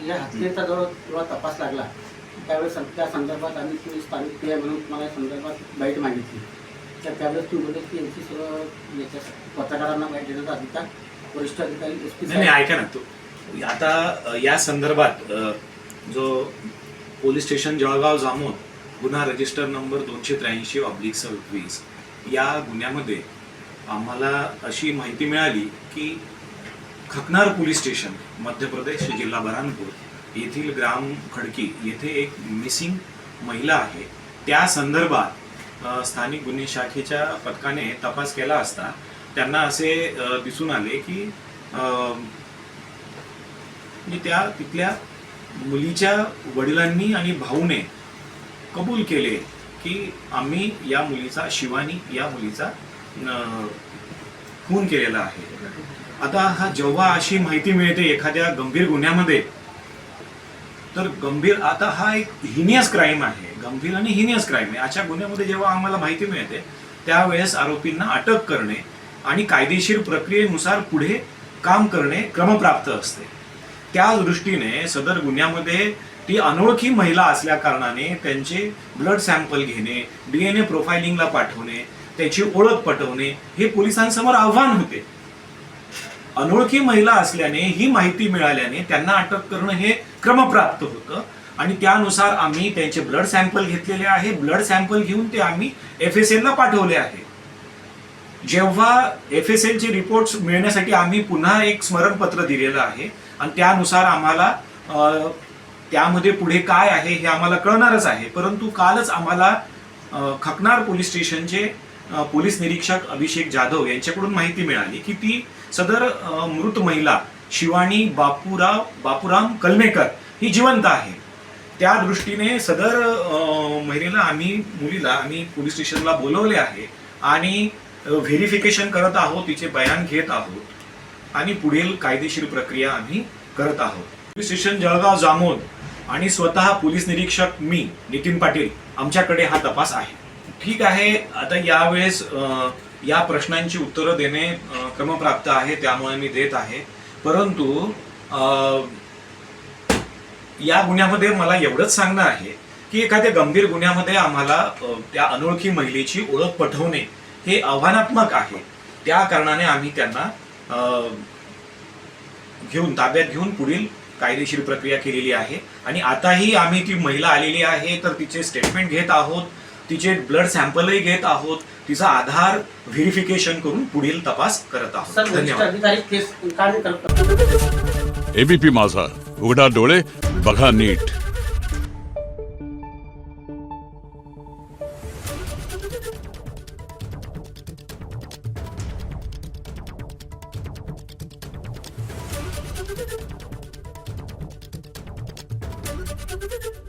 या हत्येचा जेव्हा तपास लागला त्यावेळेस त्या संदर्भात आम्ही तुम्ही स्थानिक पी आय म्हणून तुम्हाला या संदर्भात बाईट मागितली, तर त्यावेळेस तुम्ही बोलले की यांची सर्व याच्या पत्रकारांना बाईट देण्याचा अधिकार वरिष्ठ अधिकारी SP नाही ऐका ना, तो आता या संदर्भात जो पोलीस स्टेशन जळगाव जामोद गुन्हा रजिस्टर नंबर 283/26 या गुन्ह्यामध्ये आम्हाला अशी माहिती मिळाली की खकनार पोलीस स्टेशन मध्य प्रदेश जिल्हा बऱ्हाणपूर येथील ग्राम खडकी येथे एक मिसिंग महिला आहे. त्या संदर्भात स्थानिक गुन्हे शाखेच्या पथकाने तपास केला असता त्यांना असे दिसून आले की त्या तिथल्या मुलीच्या वडिलांनी आणि भाऊने कबूल केले की आम्ही या मुलीचा शिवानी या मुलीचा खून केलेला आहे. आता जेव्हा अशी माहिती मिळते एखाद्या गंभीर गुन्ह्यामध्ये, तर गंभीर आता हा एक हिनियस क्राईम आहे, गंभीर आणि हिनियस क्राईम आहे. अशा गुन्ह्यामध्ये जेव्हा आम्हाला माहिती मिळते त्यावेळेस आरोपींना अटक करणे आणि कायदेशीर प्रक्रियेनुसार पुढे काम करणे क्रमप्राप्त असते. त्या दृष्टीने सदर गुन्ह्यामध्ये ती अनोळखी महिला असल्या कारणाने त्यांचे ब्लड सॅम्पल घेणे, DNA प्रोफायलिंगला पाठवणे, त्याची ओळख पटवणे हे पोलिसांसमोर आव्हान होते. अनोळखी महिला असल्याने ही माहिती मिळाल्याने त्यांना अटक करणं हे क्रमप्राप्त होतं आणि त्यानुसार आम्ही त्यांचे ब्लड सॅम्पल घेतलेले आहे. ब्लड सॅम्पल घेऊन ते आम्ही FSL ला पाठवले आहे. जेव्हा FSL चे रिपोर्ट्स मिळण्यासाठी आम्ही पुन्हा एक स्मरणपत्र दिलेलं आहे आणि त्यानुसार आम्हाला त्यामध्ये पुढे काय आहे हे आम्हाला कळणारच आहे. परंतु कालच आम्हाला खकनार पोलीस स्टेशनचे पोलीस निरीक्षक अभिषेक जाधव यांच्याकडून माहिती मिळाली की ती सदर मृत महिला शिवानी बापूराम कलमेकर ही जिवंत आहे. त्या दृष्टीने सदर मुलीला आम्ही पोलीस स्टेशनला बोलवले आहे आणि व्हेरिफिकेशन करत आहोत, तिचे बयान घेत आहोत आणि पुढील कायदेशीर प्रक्रिया आम्ही करत आहोत. पोलीस स्टेशन जळगाव जामोद आणि स्वतः पोलीस निरीक्षक मी नितीन पाटील आमच्याकडे हा तपास आहे. ठीक आहे, आता यावेळेस या प्रश्नांची उत्तरं देणे क्रमप्राप्त आहे, त्यामुळे मी देत आहे. परंतु या गुन्ह्यामध्ये मला एवढंच सांगणं आहे की एखाद्या गंभीर गुन्ह्यामध्ये आम्हाला त्या अनोळखी महिलेची ओळख पटवणे हे आव्हानात्मक आहे. त्या कारणाने आम्ही त्यांना ताब्यात घेऊन पुढील कायदेशीर प्रक्रिया केलेली आहे आणि आताही आम्ही ती महिला आलेली आहे तर तिचे स्टेटमेंट घेत आहोत, तिचे ब्लड सॅम्पलही घेत आहोत, तिचा आधार व्हेरिफिकेशन करून पुढील तपास करत आहोत. धन्यवाद. ABP माझा, उघडा डोळे बघा नीट. Thank you.